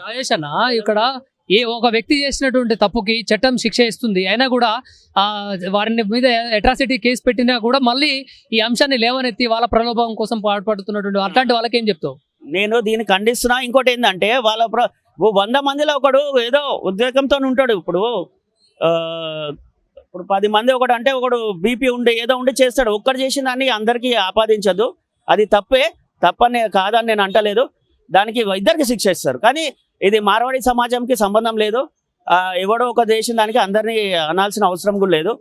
రాజేష్ అన్న ఇక్కడ ఏ ఒక వ్యక్తి చేసినటువంటి తప్పుకి చట్టం శిక్ష ఇస్తుంది అయినా కూడా ఆ వారిని మీద అట్రాసిటీ కేసు పెట్టినా కూడా మళ్ళీ ఈ అంశాన్ని లేవనెత్తి వాళ్ళ ప్రలోభం కోసం పాటుపడుతున్నటువంటి అట్లాంటి వాళ్ళకి ఏం చెప్తావు? నేను దీన్ని ఖండిస్తున్నా. ఇంకోటి ఏంటంటే వాళ్ళ 100 మందిలో ఒకడు ఏదో ఉద్రేకంతో ఉంటాడు. ఇప్పుడు ఆ, ఇప్పుడు 10 మంది ఒకడు అంటే ఒకడు బీపీ ఉండి ఏదో ఉండి చేస్తాడు. ఒక్కడు చేసిన దాన్ని అందరికీ ఆపాదించదు. అది తప్పని కాదని నేను అంటలేదు. దానికి ఇద్దరికి శిక్ష ఇస్తారు. కానీ ఇది మార్వాడి సమాజంకి సంబంధం లేదు. ఎవడో ఒక దేశం దానికి అందరినీ అనాల్సిన అవసరం కూడా లేదు.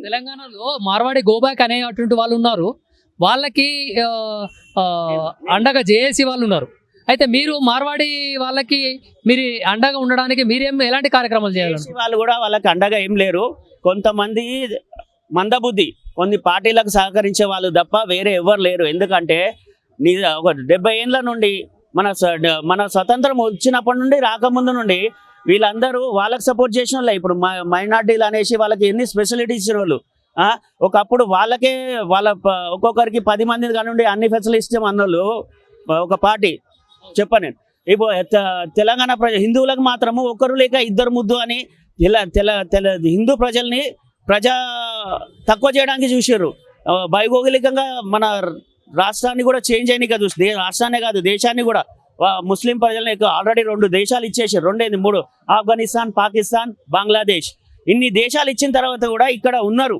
తెలంగాణలో మార్వాడి గోబ్యాక్ అనేటువంటి వాళ్ళు ఉన్నారు. వాళ్ళకి అండగా జేఏసీ వాళ్ళు ఉన్నారు. అయితే మీరు మార్వాడి వాళ్ళకి మీరు అండగా ఉండడానికి మీరేం ఎలాంటి కార్యక్రమాలు చేయాలి? వాళ్ళు కూడా వాళ్ళకి అండగా ఏం లేరు. కొంతమంది మందబుద్ధి కొన్ని పార్టీలకు సహకరించే వాళ్ళు తప్ప వేరే ఎవరు లేరు. ఎందుకంటే ఒక 70 ఏళ్ళ నుండి మన స్వతంత్రం వచ్చినప్పటి నుండి రాకముందు నుండి వీళ్ళందరూ వాళ్ళకి సపోర్ట్ చేసిన వాళ్ళే. ఇప్పుడు మైనార్టీలు అనేసి వాళ్ళకి ఎన్ని స్పెషాలిటీస్ ఇచ్చిన వాళ్ళు. ఒకప్పుడు వాళ్ళకే ఒక్కొక్కరికి 10 మంది కానివ్వండి అన్ని ఫెసిలిటీస్ అన్నోళ్ళు ఒక పార్టీ చెప్పాను. ఇప్పుడు తెలంగాణ హిందువులకు మాత్రము ఒకరు లేక ఇద్దరు ముద్దు అని హిందూ ప్రజల్ని తక్కువ చేయడానికి చూసారు. భౌగోళికంగా మన రాష్ట్రాన్ని కూడా చేంజ్ అయినాక చూసి రాష్ట్రాన్ని కాదు దేశాన్ని కూడా ముస్లిం ప్రజల్ని ఆల్రెడీ 2 దేశాలు ఇచ్చేసారు. 3 ఆఫ్ఘనిస్తాన్, పాకిస్తాన్, బంగ్లాదేశ్ ఇన్ని దేశాలు ఇచ్చిన తర్వాత కూడా ఇక్కడ ఉన్నారు.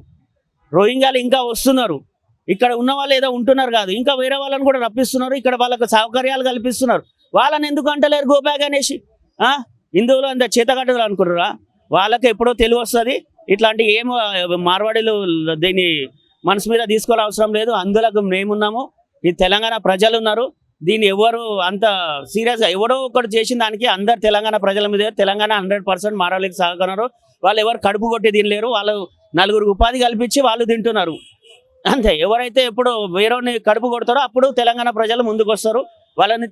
రోహింగ్యాలు ఇంకా వస్తున్నారు. ఇక్కడ ఉన్న వాళ్ళు ఏదో ఉంటున్నారు కాదు, ఇంకా వేరే వాళ్ళని కూడా రప్పిస్తున్నారు. ఇక్కడ వాళ్ళకు సౌకర్యాలు కల్పిస్తున్నారు. వాళ్ళని ఎందుకు అంటలేరు గోబ్యాక్ అనేసి? హిందువులు అంత చేతకట్టలు అనుకున్నారా? వాళ్ళకి ఎప్పుడో తెలివి వస్తుంది. ఇట్లాంటి ఏమో మార్వాడీలు దీన్ని మనసు మీద తీసుకోవాల్సిన అవసరం లేదు. అందులో మేమున్నాము, ఈ తెలంగాణ ప్రజలు ఉన్నారు. దీన్ని ఎవరు అంత సీరియస్గా ఎవడో ఒకటి చేసిన దానికి అందరు తెలంగాణ ప్రజల మీద తెలంగాణ 100% మార్వాడీలకు సహకన్నారు. వాళ్ళు ఎవరు కడుపు కొట్టి తినలేరు. వాళ్ళు 4 ఉపాధి కల్పించి వాళ్ళు తింటున్నారు అంతే. ఎవరైతే ఎప్పుడు వేరేని కడుపు కొడతారో అప్పుడు తెలంగాణ ప్రజలు ముందుకు వస్తారు. వాళ్ళని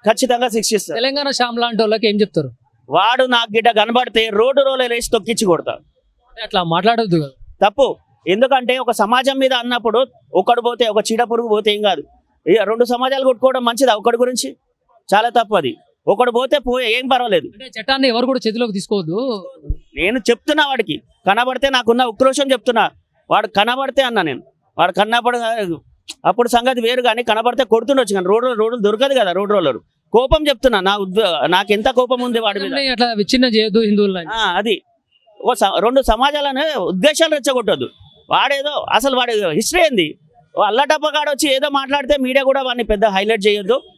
ఖచ్చితంగా శిక్షిస్తారు. తెలంగాణ శ్యామ్ లాంటి వాళ్ళకి ఏం చెప్తారు? వాడు నాకు గిట్ట కనబడితే రోలర్ వేసి తొక్కించి కొడతాడు. అట్లా మాట్లాడొద్దు కదా, తప్పు. ఎందుకంటే ఒక సమాజం మీద అన్నప్పుడు ఒకడు పోతే ఒక చీడ పురుగు పోతే ఏం కాదు. 2 సమాజాలు కొట్టుకోవడం మంచిది. ఒకటి గురించి చాలా తప్పు. అది ఒకడు పోతే ఏం పర్వాలేదు. అంటే చట్టాన్ని ఎవరు కూడా చేతిలోకి తీసుకోవద్దు. నేను చెప్తున్నా వాడికి కనబడితే నాకున్న ఉక్రోషం చెప్తున్నా. వాడు కనబడితే అన్నా నేను వాడు కనబడ అప్పుడు సంగతి వేరు. కానీ కనబడితే కొడుతుండొచ్చు. కానీ రోడ్లు దొరకదు కదా రోడ్ రోలర్. కోపం చెప్తున్నా. నాకు ఎంత కోపం ఉంది వాడి మీద. అట్లా విచ్ఛిన్నం చేయొద్దు హిందువులని. అది 2 సమాజాలను ఉద్దేశాలు రెచ్చగొట్టద్దు. వాడేదో అసలు వాడి హిస్టరీ ఏంది? అల్లటప్పగాడు వచ్చి ఏదో మాట్లాడితే మీడియా కూడా వాడిని పెద్ద హైలైట్ చేయొద్దు.